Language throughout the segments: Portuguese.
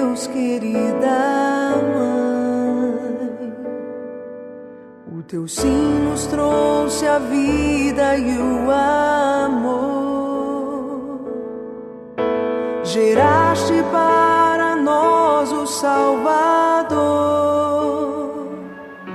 Deus, querida mãe. O teu sim nos trouxe a vida e o amor. Geraste para nós o Salvador.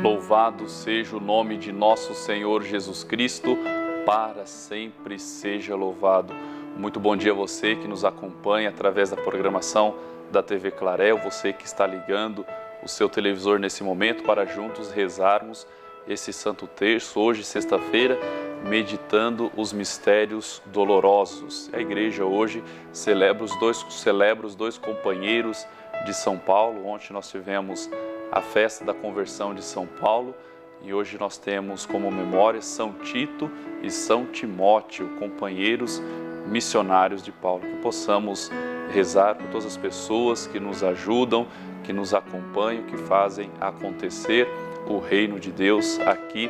Louvado seja o nome de nosso Senhor Jesus Cristo, para sempre seja louvado. Muito bom dia a você que nos acompanha através da programação da TV Clarel, você que está ligando o seu televisor nesse momento para juntos rezarmos esse Santo Terço, hoje, sexta-feira, meditando os mistérios dolorosos. A igreja hoje celebra os dois companheiros de São Paulo. Ontem nós tivemos a festa da conversão de São Paulo e hoje nós temos como memória São Tito e São Timóteo, companheiros missionários de Paulo. Que possamos rezar por todas as pessoas que nos ajudam, que nos acompanham, que fazem acontecer o reino de Deus aqui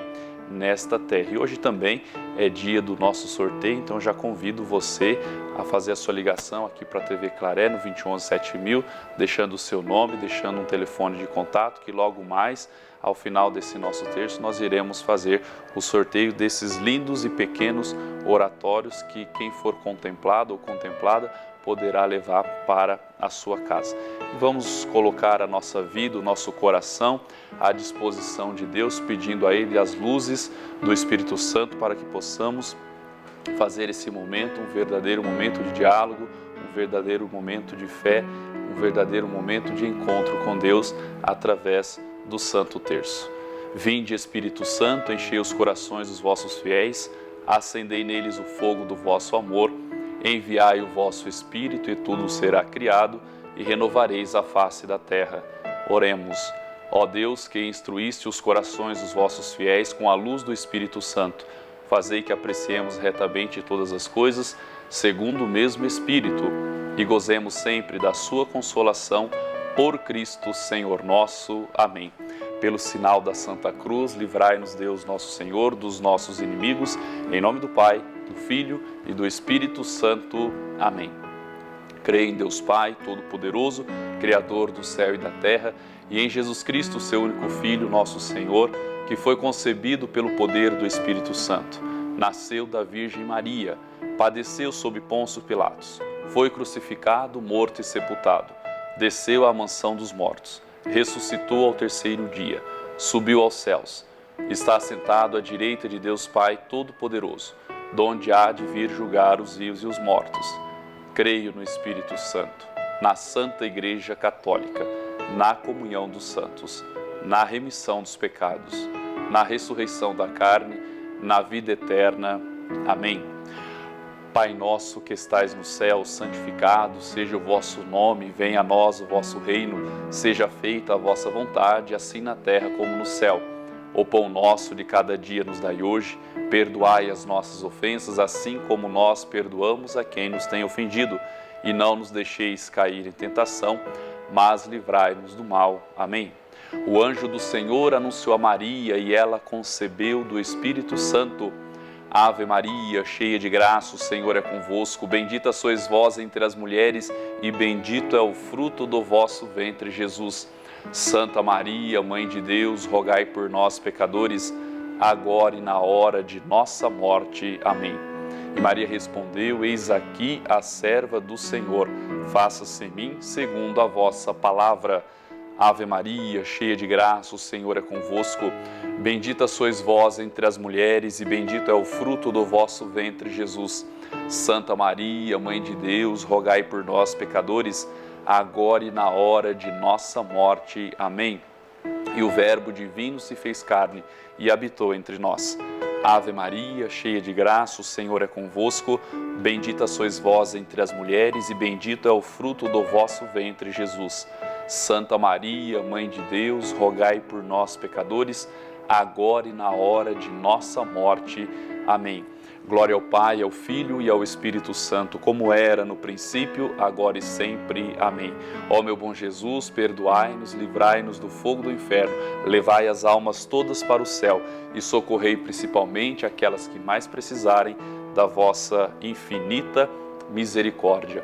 nesta terra. E hoje também é dia do nosso sorteio, então já convido você a fazer a sua ligação aqui para a TV Claré no 2111-7000, deixando o seu nome, deixando um telefone de contato, que logo mais, ao final desse nosso terço, nós iremos fazer o sorteio desses lindos e pequenos oratórios que quem for contemplado ou contemplada poderá levar para a sua casa. E vamos colocar a nossa vida, o nosso coração à disposição de Deus, pedindo a Ele as luzes do Espírito Santo para que possamos fazer esse momento um verdadeiro momento de diálogo, um verdadeiro momento de fé, um verdadeiro momento de encontro com Deus através do Santo Terço. Vinde, Espírito Santo, enchei os corações dos vossos fiéis, acendei neles o fogo do vosso amor. Enviai o vosso Espírito e tudo será criado e renovareis a face da terra. Oremos. Ó Deus, que instruíste os corações dos vossos fiéis com a luz do Espírito Santo, fazei que apreciemos retamente todas as coisas, segundo o mesmo Espírito, e gozemos sempre da sua consolação, por Cristo Senhor nosso. Amém. Pelo sinal da Santa Cruz, livrai-nos Deus nosso Senhor dos nossos inimigos, em nome do Pai, do Filho e do Espírito Santo. Amém. Creio em Deus Pai, Todo-Poderoso, Criador do céu e da terra, e em Jesus Cristo, seu único Filho, nosso Senhor, que foi concebido pelo poder do Espírito Santo. Nasceu da Virgem Maria, padeceu sob Pôncio Pilatos, foi crucificado, morto e sepultado, desceu à mansão dos mortos, ressuscitou ao terceiro dia, subiu aos céus, está assentado à direita de Deus Pai Todo-Poderoso, donde há de vir julgar os vivos e os mortos. Creio no Espírito Santo, na Santa Igreja Católica, na comunhão dos santos, na remissão dos pecados, na ressurreição da carne, na vida eterna. Amém. Pai nosso que estais no céu, santificado seja o vosso nome, venha a nós o vosso reino, seja feita a vossa vontade, assim na terra como no céu. O pão nosso de cada dia nos dai hoje, perdoai as nossas ofensas, assim como nós perdoamos a quem nos tem ofendido. E não nos deixeis cair em tentação, mas livrai-nos do mal. Amém. O anjo do Senhor anunciou a Maria e ela concebeu do Espírito Santo. Ave Maria, cheia de graça, o Senhor é convosco. Bendita sois vós entre as mulheres e bendito é o fruto do vosso ventre, Jesus. Santa Maria, Mãe de Deus, rogai por nós, pecadores, agora e na hora de nossa morte. Amém. E Maria respondeu: Eis aqui a serva do Senhor, faça-se em mim segundo a vossa palavra. Ave Maria, cheia de graça, o Senhor é convosco. Bendita sois vós entre as mulheres e bendito é o fruto do vosso ventre, Jesus. Santa Maria, Mãe de Deus, rogai por nós, pecadores, agora e na hora de nossa morte. Amém. E o Verbo divino se fez carne e habitou entre nós. Ave Maria, cheia de graça, o Senhor é convosco. Bendita sois vós entre as mulheres e bendito é o fruto do vosso ventre, Jesus. Santa Maria, Mãe de Deus, rogai por nós, pecadores, agora e na hora de nossa morte. Amém. Glória ao Pai, ao Filho e ao Espírito Santo, como era no princípio, agora e sempre. Amém. Ó meu bom Jesus, perdoai-nos, livrai-nos do fogo do inferno, levai as almas todas para o céu e socorrei principalmente aquelas que mais precisarem da vossa infinita misericórdia.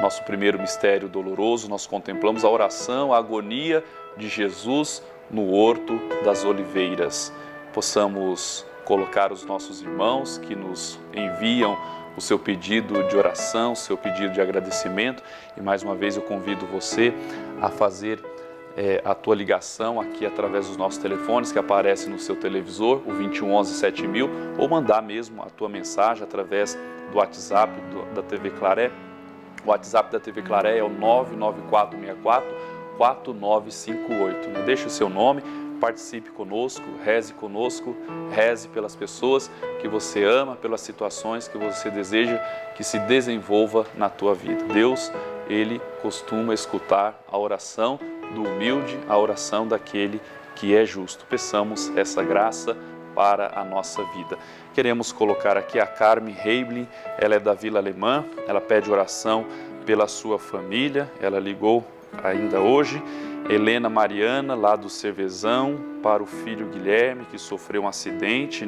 nosso primeiro mistério doloroso, nós contemplamos a oração, a agonia de Jesus no Horto das Oliveiras. Possamos colocar os nossos irmãos que nos enviam o seu pedido de oração, o seu pedido de agradecimento, e mais uma vez eu convido você a fazer a tua ligação aqui através dos nossos telefones que aparecem no seu televisor, o 2111 7000, ou mandar mesmo a tua mensagem através do WhatsApp da TV Claré. O WhatsApp da TV Claré é o 99464-4958. Deixe o seu nome, participe conosco, reze pelas pessoas que você ama, pelas situações que você deseja que se desenvolva na tua vida. Deus, Ele costuma escutar a oração do humilde, a oração daquele que é justo. Peçamos essa graça para a nossa vida. Queremos colocar aqui a Carmen Heiblin, ela é da Vila Alemã, ela pede oração pela sua família, ela ligou ainda hoje. Helena Mariana, lá do Cervezão, para o filho Guilherme, que sofreu um acidente,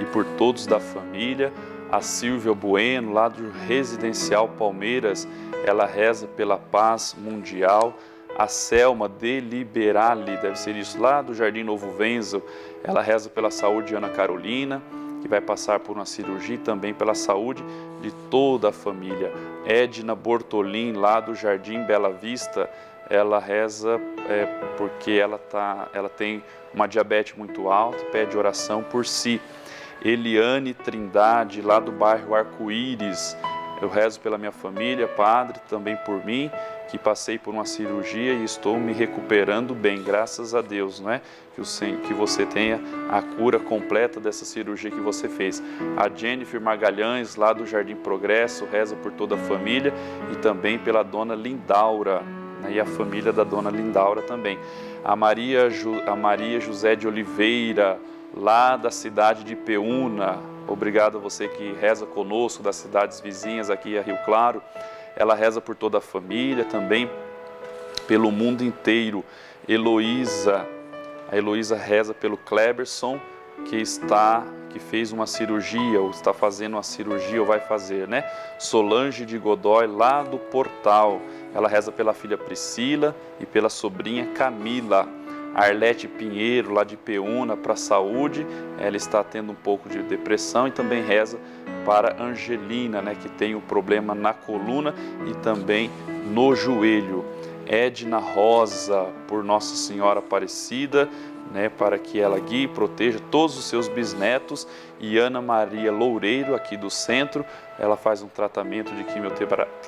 e por todos da família. A Silvia Bueno, lá do Residencial Palmeiras, ela reza pela paz mundial. A Selma de Liberali, deve ser isso, lá do Jardim Novo Wenzel, ela reza pela saúde de Ana Carolina, que vai passar por uma cirurgia, e também pela saúde de toda a família. Edna Bortolin, lá do Jardim Bela Vista, ela reza porque ela tem uma diabetes muito alta, pede oração por si. Eliane Trindade, lá do bairro Arco-Íris, eu rezo pela minha família, Padre, também por mim, que passei por uma cirurgia e estou me recuperando bem, graças a Deus, que você tenha a cura completa dessa cirurgia que você fez. A Jennifer Magalhães, lá do Jardim Progresso, reza por toda a família e também pela dona Lindaura, e a família da dona Lindaura também. A Maria José de Oliveira, lá da cidade de Peúna, obrigado a você que reza conosco, das cidades vizinhas aqui a Rio Claro. Ela reza por toda a família, também pelo mundo inteiro. A Heloísa reza pelo Kleberson, que fez uma cirurgia, ou está fazendo uma cirurgia, ou vai fazer, Solange de Godoy, lá do Portal, ela reza pela filha Priscila e pela sobrinha Camila. Arlete Pinheiro, lá de Peúna, para a saúde, ela está tendo um pouco de depressão, e também reza para Angelina, que tem um problema na coluna e também no joelho. Edna Rosa, por Nossa Senhora Aparecida, para que ela guie e proteja todos os seus bisnetos. E Ana Maria Loureiro, aqui do centro, ela faz um tratamento de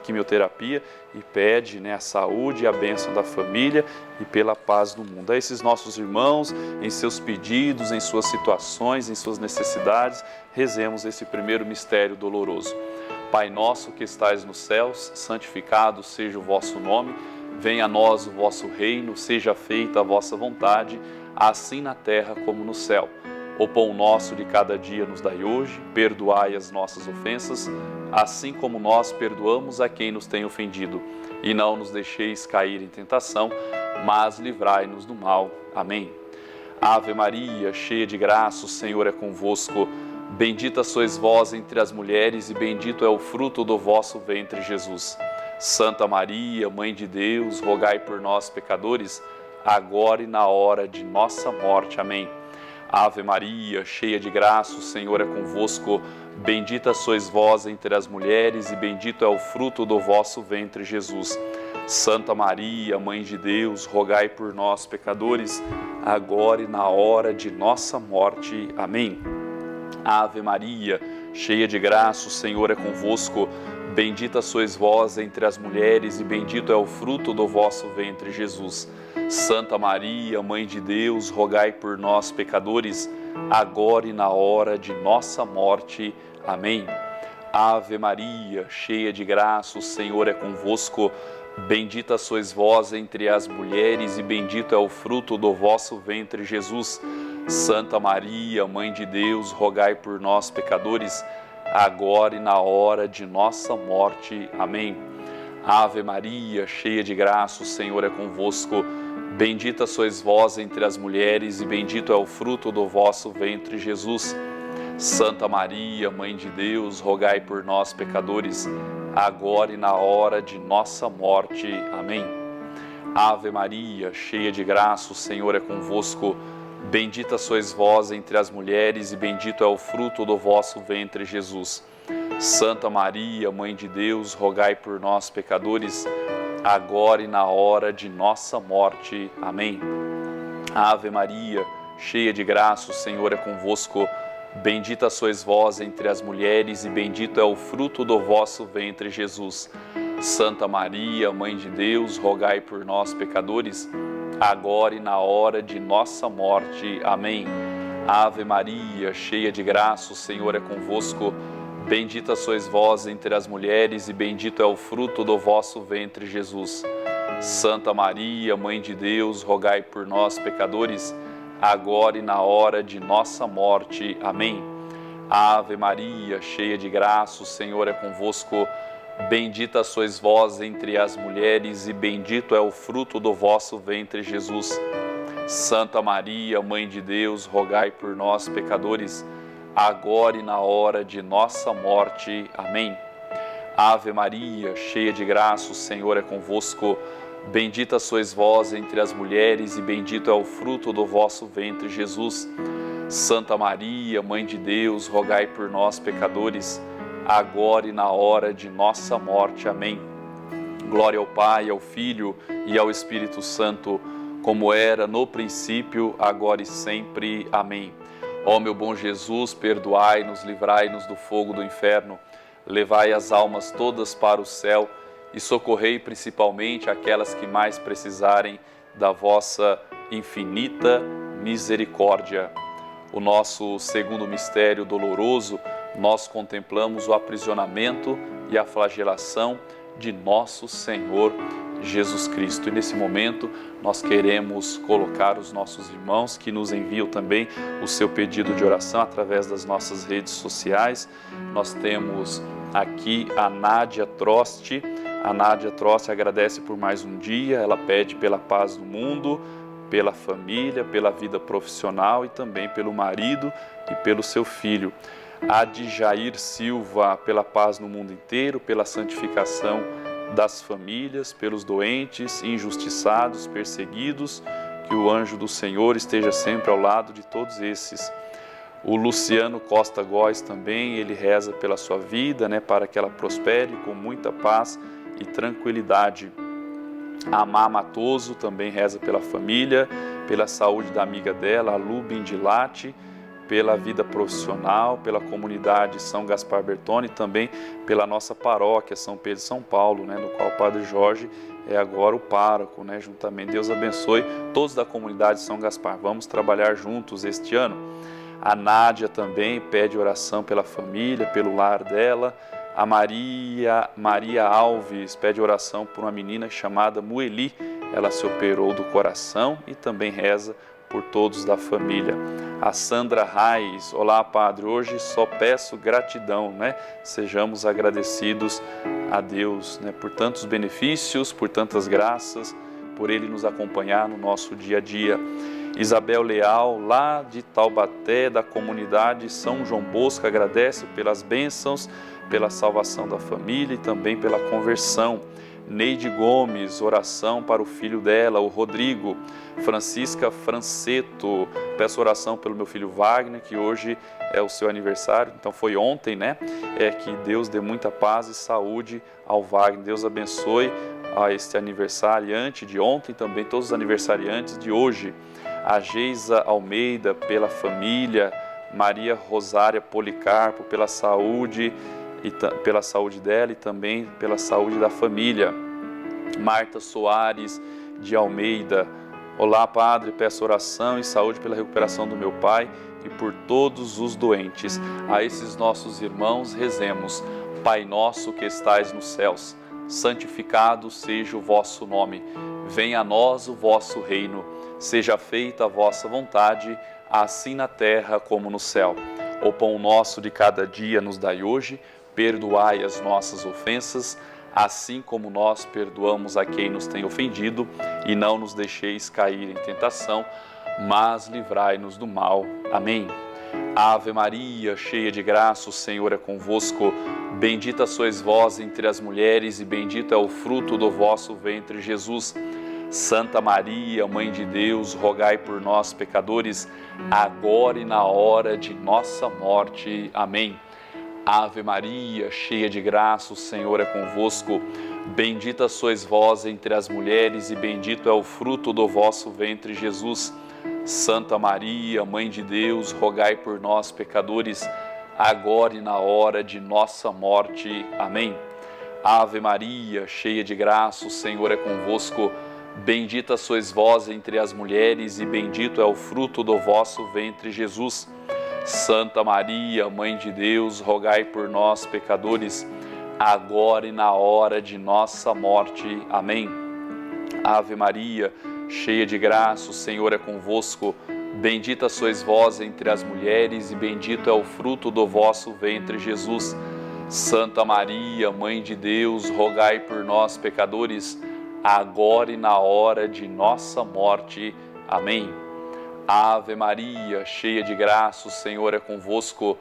quimioterapia e pede a saúde e a bênção da família e pela paz do mundo. A esses nossos irmãos, em seus pedidos, em suas situações, em suas necessidades, rezemos esse primeiro mistério doloroso. Pai nosso que estais nos céus, santificado seja o vosso nome, venha a nós o vosso reino, seja feita a vossa vontade, assim na terra como no céu. O pão nosso de cada dia nos dai hoje, perdoai as nossas ofensas, assim como nós perdoamos a quem nos tem ofendido. E não nos deixeis cair em tentação, mas livrai-nos do mal. Amém. Ave Maria, cheia de graça, o Senhor é convosco. Bendita sois vós entre as mulheres, e bendito é o fruto do vosso ventre, Jesus. Santa Maria, Mãe de Deus, rogai por nós, pecadores, agora e na hora de nossa morte. Amém. Ave Maria, cheia de graça, o Senhor é convosco. Bendita sois vós entre as mulheres, e bendito é o fruto do vosso ventre, Jesus. Santa Maria, Mãe de Deus, rogai por nós, pecadores, agora e na hora de nossa morte. Amém. Ave Maria, cheia de graça, o Senhor é convosco. Bendita sois vós entre as mulheres, e bendito é o fruto do vosso ventre, Jesus. Santa Maria, Mãe de Deus, rogai por nós, pecadores, agora e na hora de nossa morte. Amém. Ave Maria, cheia de graça, o Senhor é convosco. Bendita sois vós entre as mulheres, e bendito é o fruto do vosso ventre, Jesus. Santa Maria, Mãe de Deus, rogai por nós, pecadores, agora e na hora de nossa morte. Amém. Ave Maria, cheia de graça, o Senhor é convosco. Bendita sois vós entre as mulheres, e bendito é o fruto do vosso ventre, Jesus. Santa Maria, Mãe de Deus, rogai por nós, pecadores, agora e na hora de nossa morte. Amém. Ave Maria, cheia de graça, o Senhor é convosco. Bendita sois vós entre as mulheres e bendito é o fruto do vosso ventre, Jesus. Santa Maria, Mãe de Deus, rogai por nós, pecadores, agora e na hora de nossa morte. Amém. Ave Maria, cheia de graça, o Senhor é convosco. Bendita sois vós entre as mulheres e bendito é o fruto do vosso ventre, Jesus. Santa Maria, Mãe de Deus, rogai por nós, pecadores, agora e na hora de nossa morte. Amém. Ave Maria, cheia de graça, o Senhor é convosco. Bendita sois vós entre as mulheres e bendito é o fruto do vosso ventre, Jesus. Santa Maria, Mãe de Deus, rogai por nós, pecadores, agora e na hora de nossa morte. Amém. Ave Maria, cheia de graça, o Senhor é convosco. Bendita sois vós entre as mulheres e bendito é o fruto do vosso ventre, Jesus. Santa Maria, Mãe de Deus, rogai por nós, pecadores, agora e na hora de nossa morte. Amém. Ave Maria, cheia de graça, o Senhor é convosco. Bendita sois vós entre as mulheres e bendito é o fruto do vosso ventre, Jesus. Santa Maria, Mãe de Deus, rogai por nós, pecadores, agora e na hora de nossa morte. Amém. Glória ao Pai, ao Filho e ao Espírito Santo, como era no princípio, agora e sempre. Amém. Ó meu bom Jesus, perdoai-nos, livrai-nos do fogo do inferno, levai as almas todas para o céu e socorrei principalmente aquelas que mais precisarem da vossa infinita misericórdia. O nosso segundo mistério doloroso, nós contemplamos o aprisionamento e a flagelação de nosso Senhor Jesus Cristo. E nesse momento nós queremos colocar os nossos irmãos que nos enviam também o seu pedido de oração através das nossas redes sociais. Nós temos aqui a Nádia Troste. A Nádia Troste agradece por mais um dia, ela pede pela paz do mundo, pela família, pela vida profissional e também pelo marido e pelo seu filho. Adjair Silva, pela paz no mundo inteiro, pela santificação das famílias, pelos doentes, injustiçados, perseguidos, que o anjo do Senhor esteja sempre ao lado de todos esses. O Luciano Costa Góes também, ele reza pela sua vida, para que ela prospere com muita paz e tranquilidade. A Amá Matoso também reza pela família, pela saúde da amiga dela, a Lu Bindilate, pela vida profissional, pela comunidade São Gaspar Bertone e também pela nossa paróquia São Pedro e São Paulo, no qual o Padre Jorge é agora o pároco, juntamente. Deus abençoe todos da comunidade São Gaspar. Vamos trabalhar juntos este ano. A Nádia também pede oração pela família, pelo lar dela. A Maria Alves pede oração por uma menina chamada Mueli. Ela se operou do coração e também reza por todos da família. A Sandra Reis, olá Padre, hoje só peço gratidão, Sejamos agradecidos a Deus, por tantos benefícios, por tantas graças, por Ele nos acompanhar no nosso dia a dia. Isabel Leal, lá de Taubaté, da comunidade São João Bosco, agradece pelas bênçãos, pela salvação da família e também pela conversão. Neide Gomes, oração para o filho dela, o Rodrigo. Francisca Franceto, peço oração pelo meu filho Wagner, que hoje é o seu aniversário, então foi ontem, que Deus dê muita paz e saúde ao Wagner. Deus abençoe a este aniversariante de ontem, também todos os aniversariantes de hoje. A Geisa Almeida, pela família. Maria Rosária Policarpo, pela saúde dela e também pela saúde da família. Marta Soares de Almeida, olá Padre, peço oração e saúde pela recuperação do meu pai e por todos os doentes. A esses nossos irmãos rezemos. Pai nosso que estais nos céus, santificado seja o vosso nome. Venha a nós o vosso reino. Seja feita a vossa vontade, assim na terra como no céu. O pão nosso de cada dia nos dai hoje. Perdoai as nossas ofensas, assim como nós perdoamos a quem nos tem ofendido, e não nos deixeis cair em tentação, mas livrai-nos do mal. Amém. Ave Maria, cheia de graça, o Senhor é convosco. Bendita sois vós entre as mulheres e bendito é o fruto do vosso ventre, Jesus. Santa Maria, Mãe de Deus, rogai por nós, pecadores, agora e na hora de nossa morte. Amém. Ave Maria, cheia de graça, o Senhor é convosco. Bendita sois vós entre as mulheres e bendito é o fruto do vosso ventre, Jesus. Santa Maria, Mãe de Deus, rogai por nós, pecadores, agora e na hora de nossa morte. Amém. Ave Maria, cheia de graça, o Senhor é convosco. Bendita sois vós entre as mulheres e bendito é o fruto do vosso ventre, Jesus. Santa Maria, Mãe de Deus, rogai por nós, pecadores, agora e na hora de nossa morte. Amém. Ave Maria, cheia de graça, o Senhor é convosco. Bendita sois vós entre as mulheres e bendito é o fruto do vosso ventre, Jesus. Santa Maria, Mãe de Deus, rogai por nós, pecadores, agora e na hora de nossa morte. Amém. Ave Maria, cheia de graça, o Senhor é convosco.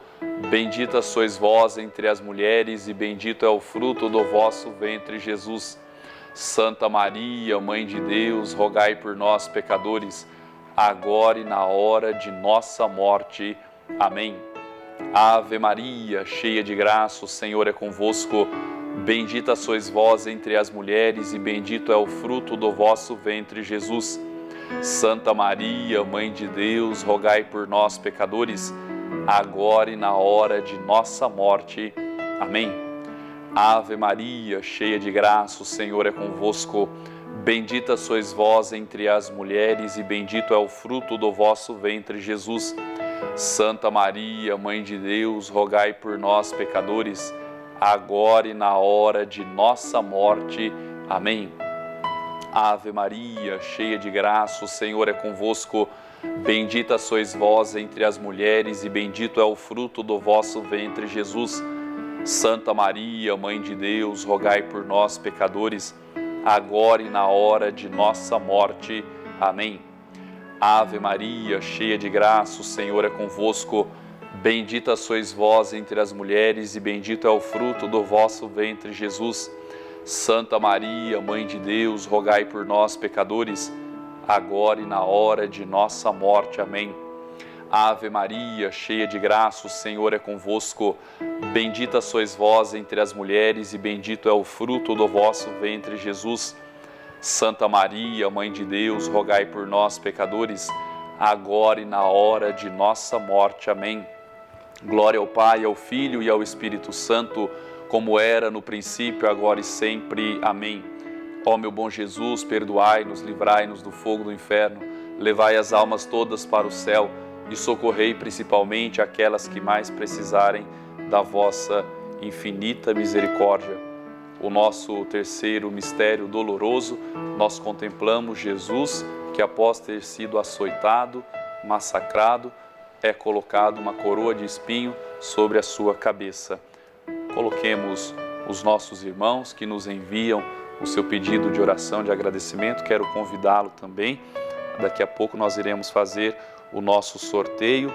Bendita sois vós entre as mulheres e bendito é o fruto do vosso ventre, Jesus. Santa Maria, Mãe de Deus, rogai por nós, pecadores, agora e na hora de nossa morte. Amém. Ave Maria, cheia de graça, o Senhor é convosco. Bendita sois vós entre as mulheres e bendito é o fruto do vosso ventre, Jesus. Santa Maria, Mãe de Deus, rogai por nós, pecadores, agora e na hora de nossa morte. Amém. Ave Maria, cheia de graça, o Senhor é convosco. Bendita sois vós entre as mulheres e bendito é o fruto do vosso ventre, Jesus. Santa Maria, Mãe de Deus, rogai por nós, pecadores, agora e na hora de nossa morte. Amém. Ave Maria, cheia de graça, o Senhor é convosco. Bendita sois vós entre as mulheres e bendito é o fruto do vosso ventre, Jesus. Santa Maria, Mãe de Deus, rogai por nós, pecadores, agora e na hora de nossa morte. Amém. Ave Maria, cheia de graça, o Senhor é convosco. Bendita sois vós entre as mulheres e bendito é o fruto do vosso ventre, Jesus. Santa Maria, Mãe de Deus, rogai por nós, pecadores, agora e na hora de nossa morte. Amém. Ave Maria, cheia de graça, o Senhor é convosco. Bendita sois vós entre as mulheres e bendito é o fruto do vosso ventre, Jesus. Santa Maria, Mãe de Deus, rogai por nós, pecadores, agora e na hora de nossa morte. Amém. Glória ao Pai, ao Filho e ao Espírito Santo, como era no princípio, agora e sempre. Amém. Ó meu bom Jesus, perdoai-nos, livrai-nos do fogo do inferno, levai as almas todas para o céu e socorrei principalmente aquelas que mais precisarem da vossa infinita misericórdia. O nosso terceiro mistério doloroso, nós contemplamos Jesus que, após ter sido açoitado, massacrado, é colocado uma coroa de espinho sobre a sua cabeça. Coloquemos os nossos irmãos que nos enviam o seu pedido de oração, de agradecimento. Quero convidá-lo também. Daqui a pouco nós iremos fazer o nosso sorteio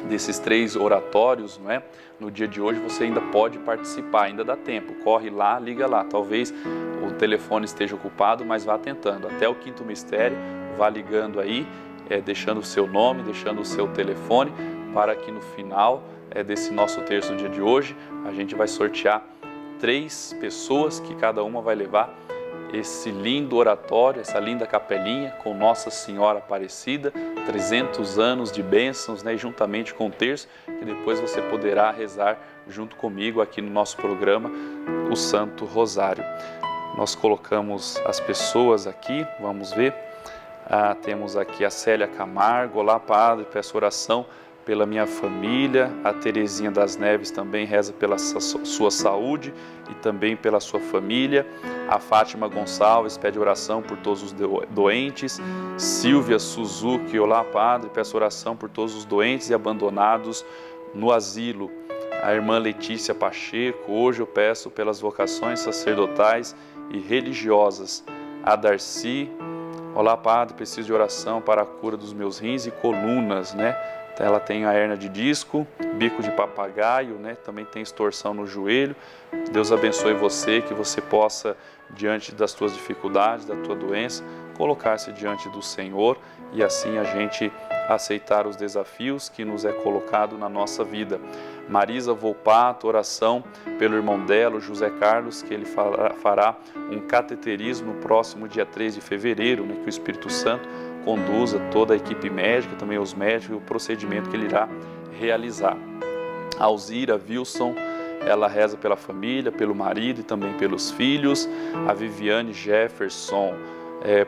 desses 3 oratórios, não é? No dia de hoje você ainda pode participar, ainda dá tempo. Corre lá, liga lá. Talvez o telefone esteja ocupado, mas vá tentando. Até o 5º mistério, vá ligando aí, deixando o seu nome, deixando o seu telefone, para que no final desse nosso terço no dia de hoje, a gente vai sortear 3 pessoas que cada uma vai levar esse lindo oratório, essa linda capelinha com Nossa Senhora Aparecida, 300 anos de bênçãos, né, juntamente com o terço, que depois você poderá rezar junto comigo aqui no nosso programa, o Santo Rosário. Nós colocamos as pessoas aqui, vamos ver. Temos aqui a Célia Camargo. Olá, Padre, peço oração pela minha família. A Terezinha das Neves também reza pela sua saúde e também pela sua família. A Fátima Gonçalves pede oração por todos os doentes. Silvia Suzuki, olá, Padre, peço oração por todos os doentes e abandonados no asilo. A irmã Letícia Pacheco, hoje eu peço pelas vocações sacerdotais e religiosas. A Darcy, olá, Padre, preciso de oração para a cura dos meus rins e colunas, né? ela tem a hérnia de disco, bico de papagaio, né? Também tem extorsão no joelho. Deus abençoe você, que você possa, diante das tuas dificuldades, da tua doença, colocar-se diante do Senhor e assim a gente aceitar os desafios que nos é colocado na nossa vida. Marisa Volpato, oração pelo irmão dela, o José Carlos, que ele fará um cateterismo no próximo dia 3 de fevereiro, né? Que o Espírito Santo conduza toda a equipe médica, também os médicos, o procedimento que ele irá realizar. A Alzira Wilson, ela reza pela família, pelo marido e também pelos filhos. A Viviane Jefferson,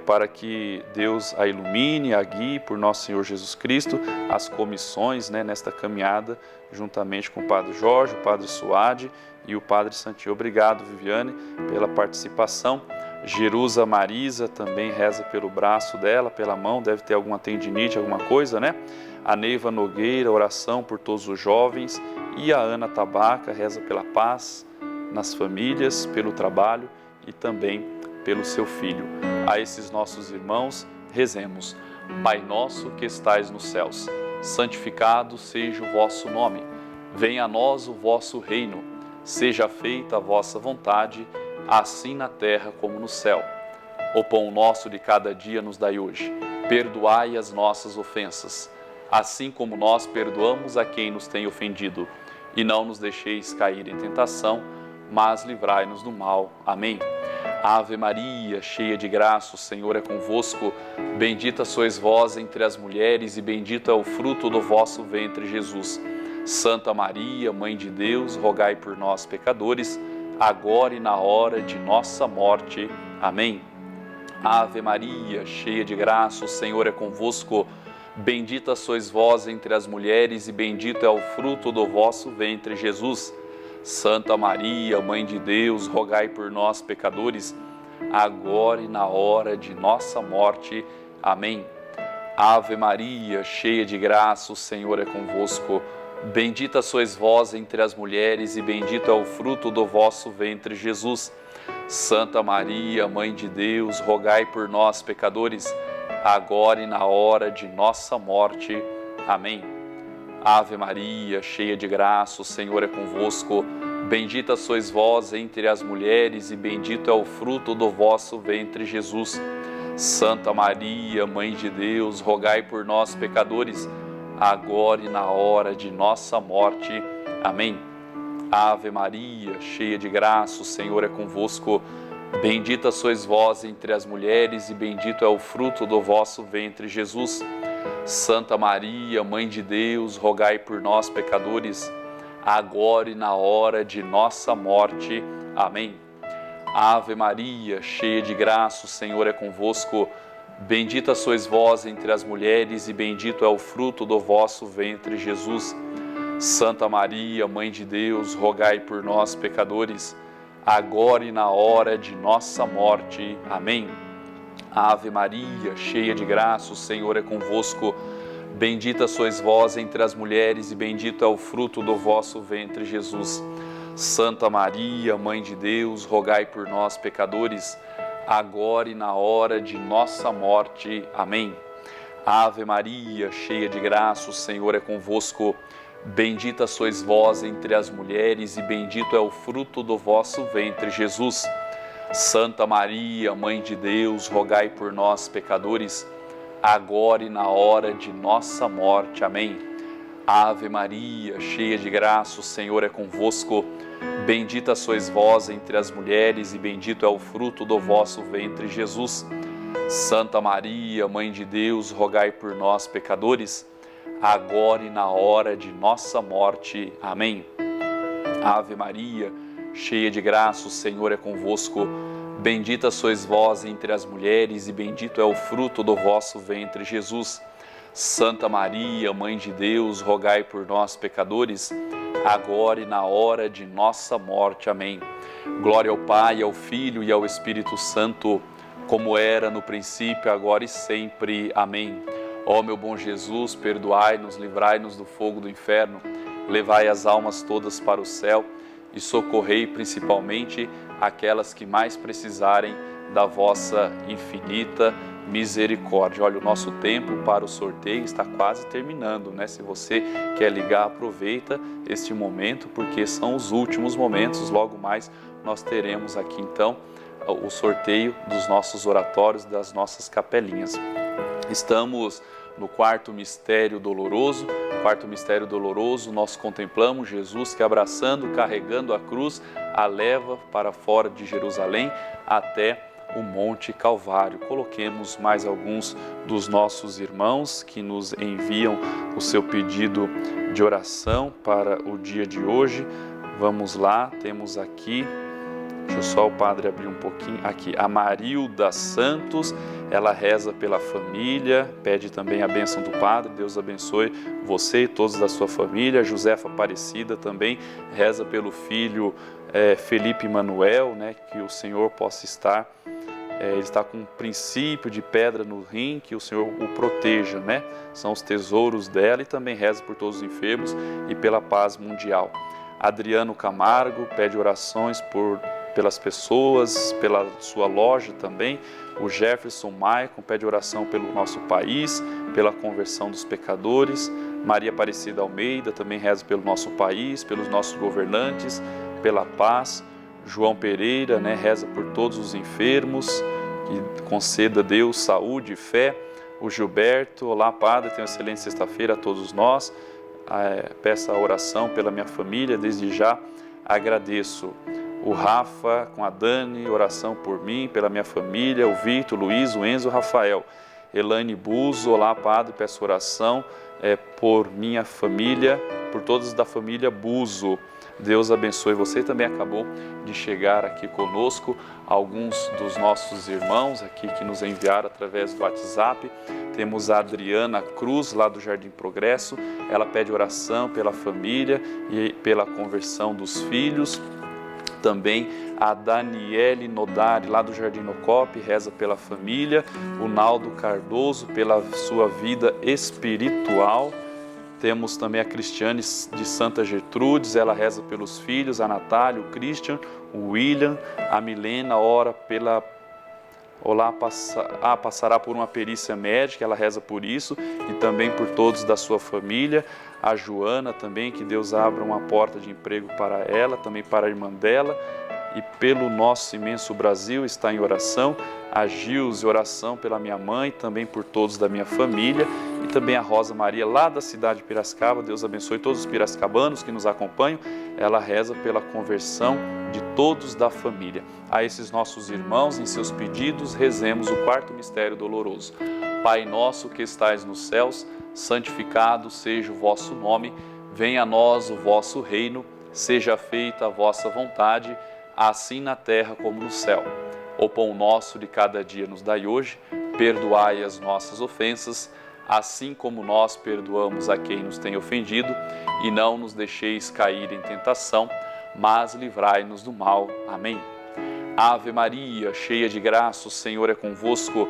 para que Deus a ilumine, a guie por nosso Senhor Jesus Cristo, as comissões, né, nesta caminhada, juntamente com o Padre Jorge, o Padre Suade e o Padre Santinho. Obrigado, Viviane, pela participação. Jerusa Marisa também reza pelo braço dela, pela mão, deve ter alguma tendinite, alguma coisa, né? A Neiva Nogueira, oração por todos os jovens. E a Ana Tabaca reza pela paz nas famílias, pelo trabalho e também pelo seu filho. A esses nossos irmãos, rezemos. Pai nosso que estais nos céus, santificado seja o vosso nome. Venha a nós o vosso reino. Seja feita a vossa vontade, assim na terra como no céu. O pão nosso de cada dia nos dai hoje. Perdoai as nossas ofensas, assim como nós perdoamos a quem nos tem ofendido. E não nos deixeis cair em tentação, mas livrai-nos do mal. Amém. Ave Maria, cheia de graça, o Senhor é convosco. Bendita sois vós entre as mulheres, e bendito é o fruto do vosso ventre, Jesus. Santa Maria, Mãe de Deus, rogai por nós, pecadores, agora e na hora de nossa morte. Amém. Ave Maria, cheia de graça, o Senhor é convosco. Bendita sois vós entre as mulheres, e bendito é o fruto do vosso ventre, Jesus. Santa Maria, Mãe de Deus, rogai por nós, pecadores, agora e na hora de nossa morte. Amém. Ave Maria, cheia de graça, o Senhor é convosco. Bendita sois vós entre as mulheres, e bendito é o fruto do vosso ventre, Jesus. Santa Maria, Mãe de Deus, rogai por nós, pecadores, agora e na hora de nossa morte. Amém. Ave Maria, cheia de graça, o Senhor é convosco. Bendita sois vós entre as mulheres, e bendito é o fruto do vosso ventre, Jesus. Santa Maria, Mãe de Deus, rogai por nós, pecadores, agora e na hora de nossa morte. Amém. Ave Maria, cheia de graça, o Senhor é convosco. Bendita sois vós entre as mulheres, e bendito é o fruto do vosso ventre, Jesus. Santa Maria, Mãe de Deus, rogai por nós, pecadores, agora e na hora de nossa morte. Amém. Ave Maria, cheia de graça, o Senhor é convosco. Bendita sois vós entre as mulheres, e bendito é o fruto do vosso ventre, Jesus. Santa Maria, Mãe de Deus, rogai por nós, pecadores, agora e na hora de nossa morte. Amém. Ave Maria, cheia de graça, o Senhor é convosco. Bendita sois vós entre as mulheres, e bendito é o fruto do vosso ventre, Jesus. Santa Maria, Mãe de Deus, rogai por nós, pecadores, agora e na hora de nossa morte. Amém. Ave Maria, cheia de graça, o Senhor é convosco. Bendita sois vós entre as mulheres, e bendito é o fruto do vosso ventre, Jesus. Santa Maria, Mãe de Deus, rogai por nós, pecadores, agora e na hora de nossa morte. Amém. Ave Maria, cheia de graça, o Senhor é convosco. Bendita sois vós entre as mulheres, e bendito é o fruto do vosso ventre, Jesus. Santa Maria, Mãe de Deus, rogai por nós, pecadores, agora e na hora de nossa morte. Amém. Ave Maria, cheia de graça, o Senhor é convosco. Bendita sois vós entre as mulheres, e bendito é o fruto do vosso ventre, Jesus. Santa Maria, Mãe de Deus, rogai por nós, pecadores, agora e na hora de nossa morte. Amém. Glória ao Pai, ao Filho e ao Espírito Santo, como era no princípio, agora e sempre. Amém. Ó meu bom Jesus, perdoai-nos, livrai-nos do fogo do inferno, levai as almas todas para o céu e socorrei principalmente aquelas que mais precisarem da vossa infinita misericórdia. Olha, o nosso tempo para o sorteio está quase terminando, né? Se você quer ligar, aproveita este momento, porque são os últimos momentos. Logo mais nós teremos aqui então o sorteio dos nossos oratórios, das nossas capelinhas. Estamos no quarto mistério doloroso. Quarto mistério doloroso, nós contemplamos Jesus que, abraçando, carregando a cruz, a leva para fora de Jerusalém até o Monte Calvário. Coloquemos mais alguns dos nossos irmãos que nos enviam o seu pedido de oração para o dia de hoje. Vamos lá, temos aqui, deixa eu só o padre abrir um pouquinho, aqui, a Marilda Santos, ela reza pela família, pede também a bênção do padre, Deus abençoe você e todos da sua família. Josefa Aparecida também reza pelo filho Felipe Manuel, né, que o Senhor possa estar, ele está com um princípio de pedra no rim, que o Senhor o proteja, né, são os tesouros dela, e também reza por todos os enfermos e pela paz mundial. Adriano Camargo pede orações pelas pessoas, pela sua loja também. O Jefferson Maicon pede oração pelo nosso país, pela conversão dos pecadores. Maria Aparecida Almeida também reza pelo nosso país, pelos nossos governantes, pela paz. João Pereira, né, reza por todos os enfermos, que conceda a Deus saúde e fé. O Gilberto, olá padre, tenha uma excelente sexta-feira a todos nós. Peça a oração pela minha família, desde já agradeço. O Rafa com a Dani, oração por mim, pela minha família, o Vitor, o Luiz, o Enzo, o Rafael. Elaine Buzo, olá padre, peço oração por minha família, por todos da família Buzo. Deus abençoe você. Também acabou de chegar aqui conosco alguns dos nossos irmãos aqui que nos enviaram através do WhatsApp. Temos a Adriana Cruz, lá do Jardim Progresso, ela pede oração pela família e pela conversão dos filhos. Também a Daniele Nodari, lá do Jardim Nocop, reza pela família. O Naldo Cardoso, pela sua vida espiritual. Temos também a Cristiane de Santa Gertrudes, ela reza pelos filhos, a Natália, o Christian, o William. A Milena ora pela... passará por uma perícia médica, ela reza por isso e também por todos da sua família. A Joana também, que Deus abra uma porta de emprego para ela, também para a irmã dela, e pelo nosso imenso Brasil está em oração. A Gilze, oração pela minha mãe, também por todos da minha família, e também a Rosa Maria, lá da cidade de Piracicaba. Deus abençoe todos os piracicabanos que nos acompanham. Ela reza pela conversão de todos da família. A esses nossos irmãos, em seus pedidos, rezemos o quarto mistério doloroso. Pai nosso que estais nos céus, santificado seja o vosso nome, venha a nós o vosso reino, seja feita a vossa vontade, assim na terra como no céu. O pão nosso de cada dia nos dai hoje, perdoai as nossas ofensas, assim como nós perdoamos a quem nos tem ofendido, e não nos deixeis cair em tentação, mas livrai-nos do mal. Amém. Ave Maria, cheia de graça, o Senhor é convosco.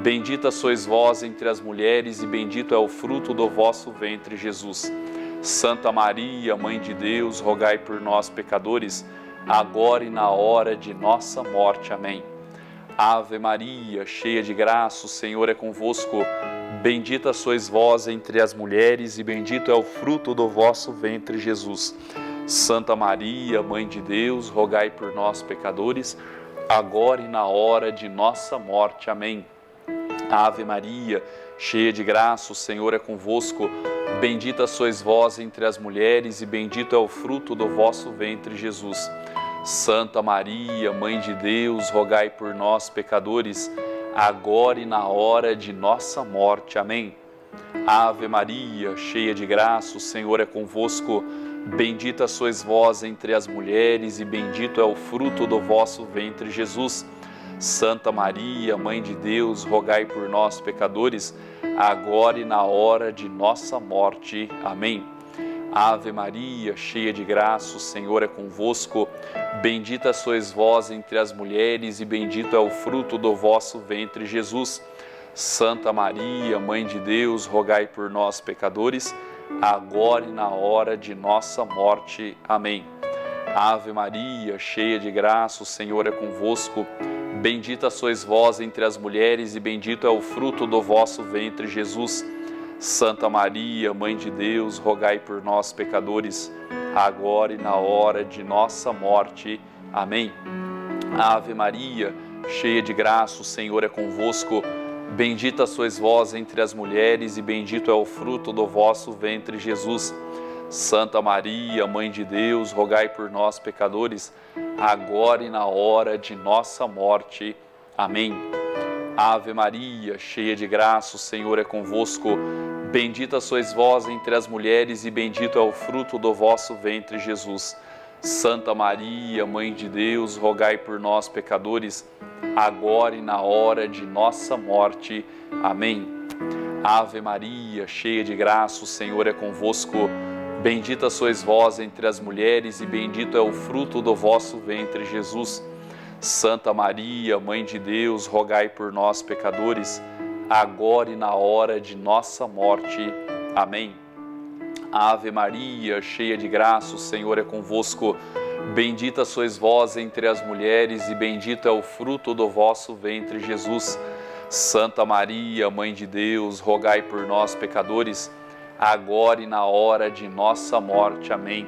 Bendita sois vós entre as mulheres, e bendito é o fruto do vosso ventre, Jesus. Santa Maria, Mãe de Deus, rogai por nós, pecadores, agora e na hora de nossa morte. Amém. Ave Maria, cheia de graça, o Senhor é convosco. Bendita sois vós entre as mulheres, e bendito é o fruto do vosso ventre, Jesus. Santa Maria, Mãe de Deus, rogai por nós, pecadores, agora e na hora de nossa morte. Amém. Ave Maria, cheia de graça, o Senhor é convosco. Bendita sois vós entre as mulheres, e bendito é o fruto do vosso ventre, Jesus. Santa Maria, Mãe de Deus, rogai por nós, pecadores, agora e na hora de nossa morte. Amém. Ave Maria, cheia de graça, o Senhor é convosco. Bendita sois vós entre as mulheres, e bendito é o fruto do vosso ventre, Jesus. Santa Maria, Mãe de Deus, rogai por nós, pecadores, agora e na hora de nossa morte. Amém. Ave Maria, cheia de graça, o Senhor é convosco. Bendita sois vós entre as mulheres, e bendito é o fruto do vosso ventre, Jesus. Santa Maria, Mãe de Deus, rogai por nós, pecadores, agora e na hora de nossa morte. Amém. Ave Maria, cheia de graça, o Senhor é convosco. Bendita sois vós entre as mulheres e bendito é o fruto do vosso ventre, Jesus. Santa Maria, Mãe de Deus, rogai por nós, pecadores, agora e na hora de nossa morte. Amém. Ave Maria, cheia de graça, o Senhor é convosco. Bendita sois vós entre as mulheres e bendito é o fruto do vosso ventre, Jesus. Santa Maria, Mãe de Deus, rogai por nós, pecadores, agora e na hora de nossa morte. Amém. Ave Maria, cheia de graça, o Senhor é convosco. Bendita sois vós entre as mulheres e bendito é o fruto do vosso ventre, Jesus. Santa Maria, Mãe de Deus, rogai por nós, pecadores, agora e na hora de nossa morte. Amém. Ave Maria, cheia de graça, o Senhor é convosco. Bendita sois vós entre as mulheres e bendito é o fruto do vosso ventre, Jesus. Santa Maria, Mãe de Deus, rogai por nós, pecadores, agora e na hora de nossa morte. Amém. Ave Maria, cheia de graça, o Senhor é convosco. Bendita sois vós entre as mulheres e bendito é o fruto do vosso ventre, Jesus. Santa Maria, Mãe de Deus, rogai por nós, pecadores, agora e na hora de nossa morte. Amém.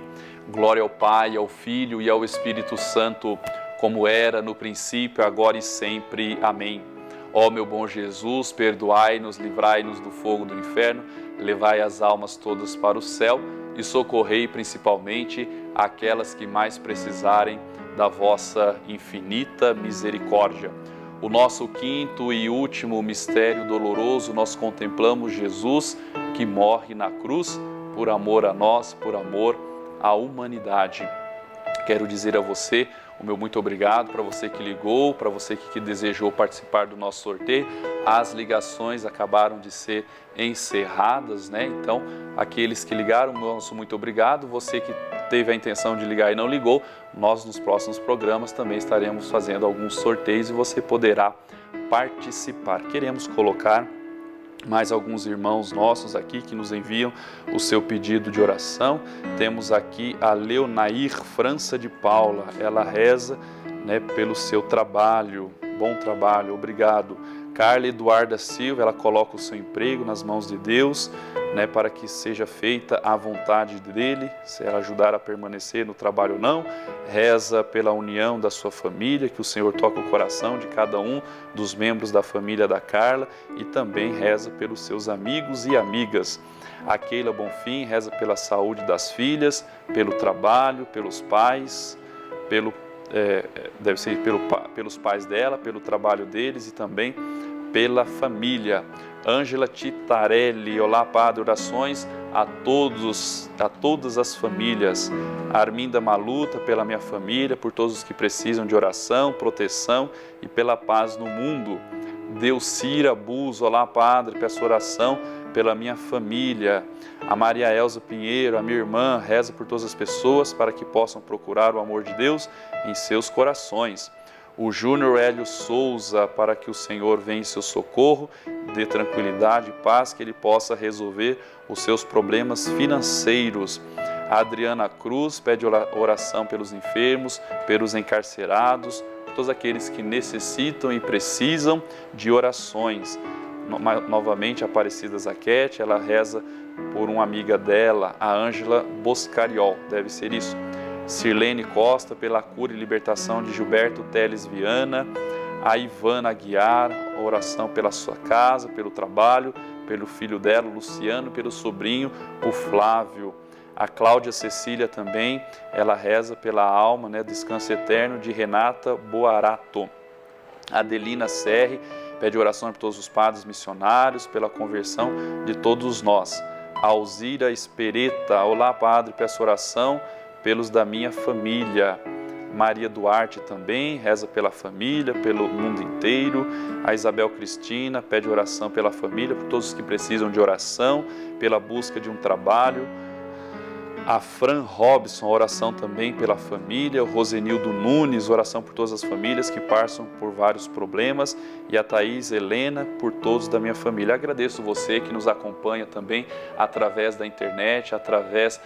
Glória ao Pai, ao Filho e ao Espírito Santo, como era no princípio, agora e sempre. Amém. Ó meu bom Jesus, perdoai-nos, livrai-nos do fogo do inferno, levai as almas todas para o céu e socorrei principalmente aquelas que mais precisarem da vossa infinita misericórdia. O nosso quinto e último mistério doloroso, nós contemplamos Jesus que morre na cruz por amor a nós, por amor à humanidade. Quero dizer a você o meu muito obrigado, para você que ligou, para você que desejou participar do nosso sorteio. As ligações acabaram de ser encerradas, né? Então, aqueles que ligaram, nosso muito obrigado. Você que teve a intenção de ligar e não ligou, nós nos próximos programas também estaremos fazendo alguns sorteios e você poderá participar. Queremos colocar mais alguns irmãos nossos aqui que nos enviam o seu pedido de oração. Temos aqui a Leonair França de Paula, ela reza, né, pelo seu trabalho, bom trabalho, obrigado. Carla Eduarda Silva, ela coloca o seu emprego nas mãos de Deus, né, para que seja feita a vontade dele, se ela ajudar a permanecer no trabalho ou não. Reza pela união da sua família, que o Senhor toque o coração de cada um dos membros da família da Carla, e também reza pelos seus amigos e amigas. A Keila Bonfim reza pela saúde das filhas, pelo trabalho, pelos pais, pelos pais dela, pelo trabalho deles e também pela família. Ângela Titarelli, olá Padre, orações a todas as famílias. Arminda Maluta, pela minha família, por todos os que precisam de oração, proteção e pela paz no mundo. Delcira Buz, olá Padre, peço oração pela minha família. A Maria Elza Pinheiro, a minha irmã, reza por todas as pessoas para que possam procurar o amor de Deus em seus corações. O Júnior Hélio Souza, para que o Senhor venha em seu socorro, dê tranquilidade e paz, que ele possa resolver os seus problemas financeiros. A Adriana Cruz pede oração pelos enfermos, pelos encarcerados, todos aqueles que necessitam e precisam de orações. Novamente, a Aparecida Zaquete, ela reza por uma amiga dela, a Ângela Boscariol, deve ser isso. Sirlene Costa, pela cura e libertação de Gilberto Teles Viana. A Ivana Aguiar, oração pela sua casa, pelo trabalho, pelo filho dela, o Luciano, pelo sobrinho, o Flávio. A Cláudia Cecília também, ela reza pela alma, né, descanso eterno de Renata Boarato. A Adelina Serri pede oração por todos os padres missionários, pela conversão de todos nós. A Alzira Espereta, olá Padre, peço oração pelos da minha família. Maria Duarte também reza pela família, pelo mundo inteiro. A Isabel Cristina pede oração pela família, por todos os que precisam de oração, pela busca de um trabalho. A Fran Robson, oração também pela família. O Rosenildo Nunes, oração por todas as famílias que passam por vários problemas. E a Thaís Helena, por todos da minha família. Agradeço você que nos acompanha também através da internet, através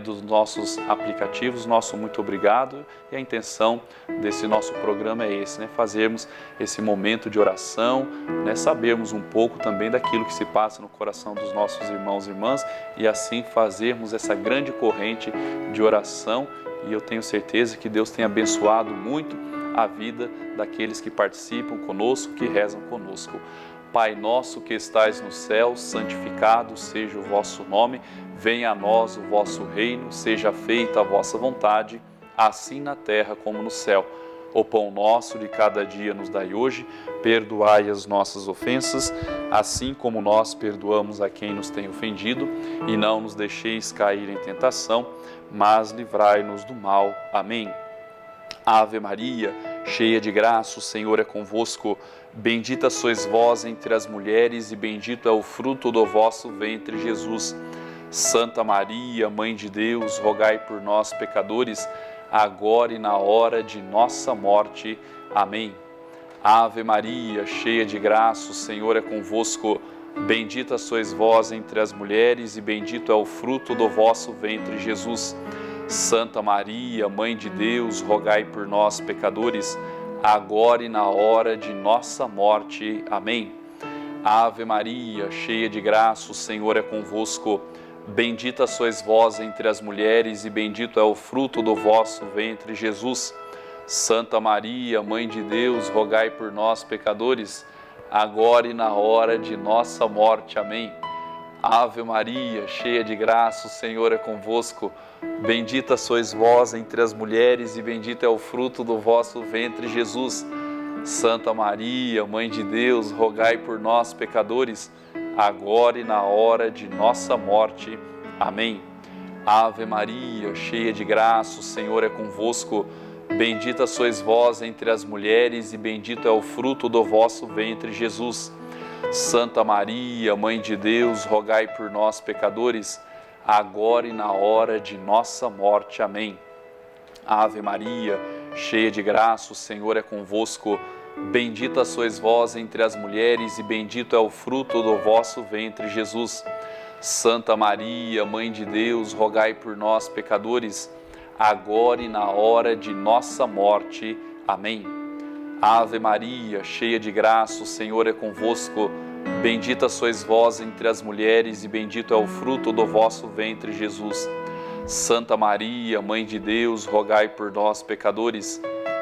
dos nossos aplicativos. Nosso muito obrigado. E a intenção desse nosso programa é esse, né? Fazermos esse momento de oração, né? Sabermos um pouco também daquilo que se passa no coração dos nossos irmãos e irmãs e assim fazermos essa grande corrente de oração. E eu tenho certeza que Deus tem abençoado muito a vida daqueles que participam conosco, que rezam conosco. Pai nosso que estais no céu, santificado seja o vosso nome, venha a nós o vosso reino, seja feita a vossa vontade, assim na terra como no céu. O pão nosso de cada dia nos dai hoje, perdoai as nossas ofensas, assim como nós perdoamos a quem nos tem ofendido, e não nos deixeis cair em tentação, mas livrai-nos do mal. Amém. Ave Maria, cheia de graça, o Senhor é convosco. Bendita sois vós entre as mulheres, e bendito é o fruto do vosso ventre, Jesus. Santa Maria, Mãe de Deus, rogai por nós, pecadores, agora e na hora de nossa morte. Amém. Ave Maria, cheia de graça, o Senhor é convosco. Bendita sois vós entre as mulheres, e bendito é o fruto do vosso ventre, Jesus. Santa Maria, Mãe de Deus, rogai por nós, pecadores, agora e na hora de nossa morte. Amém. Ave Maria, cheia de graça, o Senhor é convosco. Bendita sois vós entre as mulheres, e bendito é o fruto do vosso ventre, Jesus. Santa Maria, Mãe de Deus, rogai por nós, pecadores, agora e na hora de nossa morte. Amém. Ave Maria, cheia de graça, o Senhor é convosco. Bendita sois vós entre as mulheres, e bendito é o fruto do vosso ventre, Jesus. Santa Maria, Mãe de Deus, rogai por nós, pecadores, agora e na hora de nossa morte. Amém. Ave Maria, cheia de graça, o Senhor é convosco. Bendita sois vós entre as mulheres, e bendito é o fruto do vosso ventre, Jesus. Santa Maria, Mãe de Deus, rogai por nós, pecadores, agora e na hora de nossa morte. Amém. Ave Maria, cheia de graça, o Senhor é convosco. Bendita sois vós entre as mulheres, e bendito é o fruto do vosso ventre, Jesus. Santa Maria, Mãe de Deus, rogai por nós, pecadores, agora e na hora de nossa morte. Amém. Ave Maria, cheia de graça, o Senhor é convosco. Bendita sois vós entre as mulheres, e bendito é o fruto do vosso ventre, Jesus. Santa Maria, Mãe de Deus, rogai por nós, pecadores,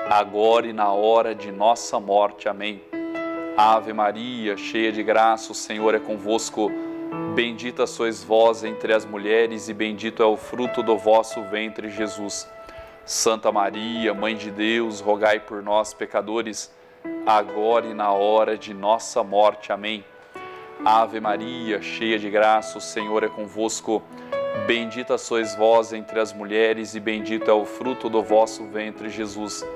agora e na hora de nossa morte. Amém. Ave Maria, cheia de graça, o Senhor é convosco. Bendita sois vós entre as mulheres, e bendito é o fruto do vosso ventre, Jesus. Santa Maria, Mãe de Deus, rogai por nós, pecadores, agora e na hora de nossa morte. Amém. Ave Maria, cheia de graça, o Senhor é convosco. Bendita sois vós entre as mulheres, e bendito é o fruto do vosso ventre, Jesus.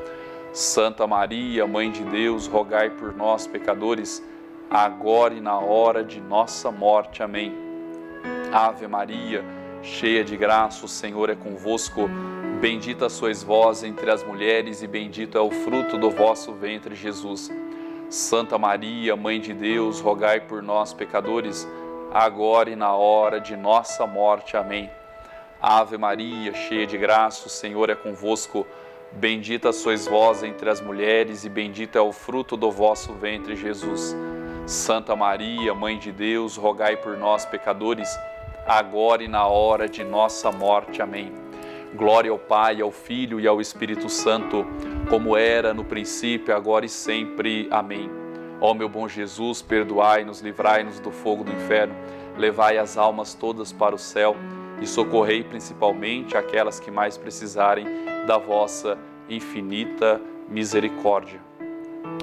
Santa Maria, Mãe de Deus, rogai por nós, pecadores, agora e na hora de nossa morte. Amém. Ave Maria, cheia de graça, o Senhor é convosco. Bendita sois vós entre as mulheres, e bendito é o fruto do vosso ventre, Jesus. Santa Maria, Mãe de Deus, rogai por nós, pecadores, agora e na hora de nossa morte. Amém. Ave Maria, cheia de graça, o Senhor é convosco. Bendita sois vós entre as mulheres, e bendito é o fruto do vosso ventre, Jesus. Santa Maria, Mãe de Deus, rogai por nós, pecadores, agora e na hora de nossa morte. Amém. Glória ao Pai, ao Filho e ao Espírito Santo, como era no princípio, agora e sempre. Amém. Ó meu bom Jesus, perdoai-nos, livrai-nos do fogo do inferno, levai as almas todas para o céu e socorrei principalmente aquelas que mais precisarem da vossa infinita misericórdia.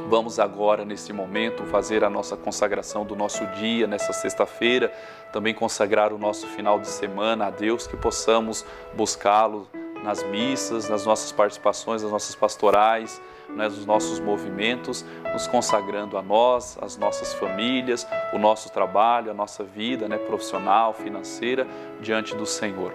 Vamos agora, nesse momento, fazer a nossa consagração do nosso dia, nessa sexta-feira, também consagrar o nosso final de semana a Deus, que possamos buscá-lo nas missas, nas nossas participações, nas nossas pastorais, nos nossos movimentos, nos consagrando a nós, as nossas famílias, o nosso trabalho, a nossa vida profissional, financeira, diante do Senhor.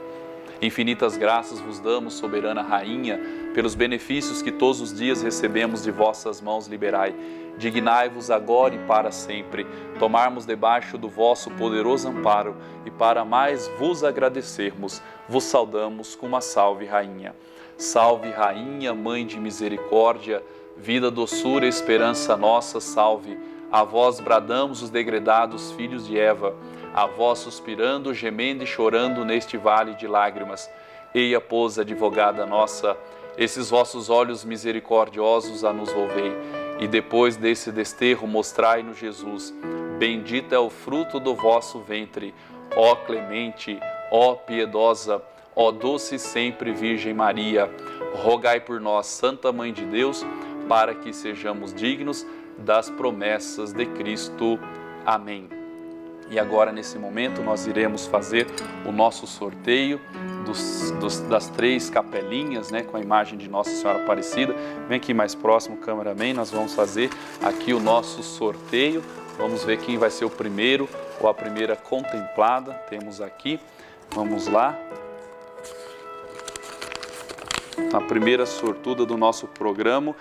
Infinitas graças vos damos, soberana Rainha, pelos benefícios que todos os dias recebemos de vossas mãos liberai. Dignai-vos agora e para sempre, tomarmos debaixo do vosso poderoso amparo e para mais vos agradecermos, vos saudamos com uma salve, Rainha. Salve, Rainha, Mãe de Misericórdia, vida, doçura, esperança nossa, salve. A vós bradamos os degredados filhos de Eva, a vós suspirando, gemendo e chorando neste vale de lágrimas. Eia, pois, advogada nossa, esses vossos olhos misericordiosos a nos volvei, e depois desse desterro mostrai-nos Jesus. Bendito é o fruto do vosso ventre, ó clemente, ó piedosa, ó doce sempre Virgem Maria. Rogai por nós, Santa Mãe de Deus, para que sejamos dignos das promessas de Cristo. Amém. E agora, nesse momento, nós iremos fazer o nosso sorteio das 3 capelinhas, né, com a imagem de Nossa Senhora Aparecida. Vem aqui mais próximo, cameraman, nós vamos fazer aqui o nosso sorteio. Vamos ver quem vai ser o primeiro ou a primeira contemplada. Temos aqui, vamos lá. A primeira sortuda do nosso programa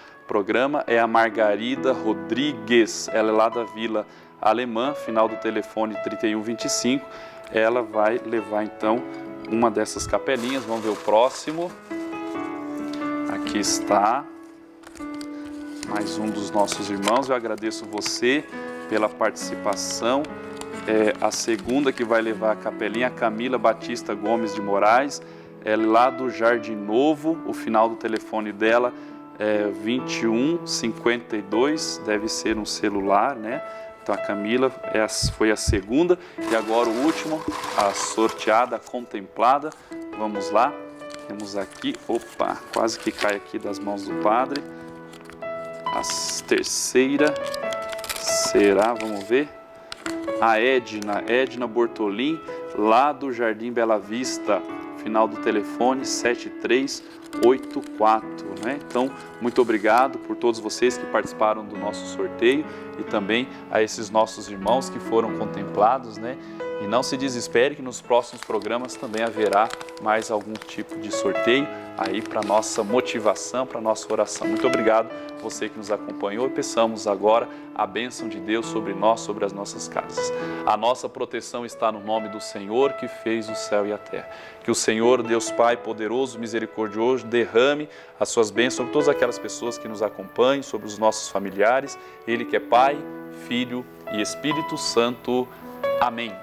é a Margarida Rodrigues. Ela é lá da Vila Alemã, final do telefone 3125. Ela vai levar então uma dessas capelinhas. Vamos ver o próximo. Aqui está mais um dos nossos irmãos. Eu agradeço você pela participação. A segunda que vai levar a capelinha, a Camila Batista Gomes de Moraes. Ela é lá do Jardim Novo. O final do telefone dela é 2152. Deve ser um celular, né? Então a Camila foi a segunda. E agora o último, a sorteada, a contemplada. Vamos lá. Temos aqui, opa, quase que cai aqui das mãos do padre. A terceira será, vamos ver, a Edna Bortolin, lá do Jardim Bela Vista, final do telefone 7384, né? Então, muito obrigado por todos vocês que participaram do nosso sorteio e também a esses nossos irmãos que foram contemplados, né? E não se desespere que nos próximos programas também haverá mais algum tipo de sorteio aí para nossa motivação, para nossa oração. Muito obrigado você que nos acompanhou e peçamos agora a bênção de Deus sobre nós, sobre as nossas casas. A nossa proteção está no nome do Senhor que fez o céu e a terra. Que o Senhor, Deus Pai poderoso, misericordioso, derrame as suas bênçãos sobre todas aquelas pessoas que nos acompanham, sobre os nossos familiares. Ele que é Pai, Filho e Espírito Santo. Amém.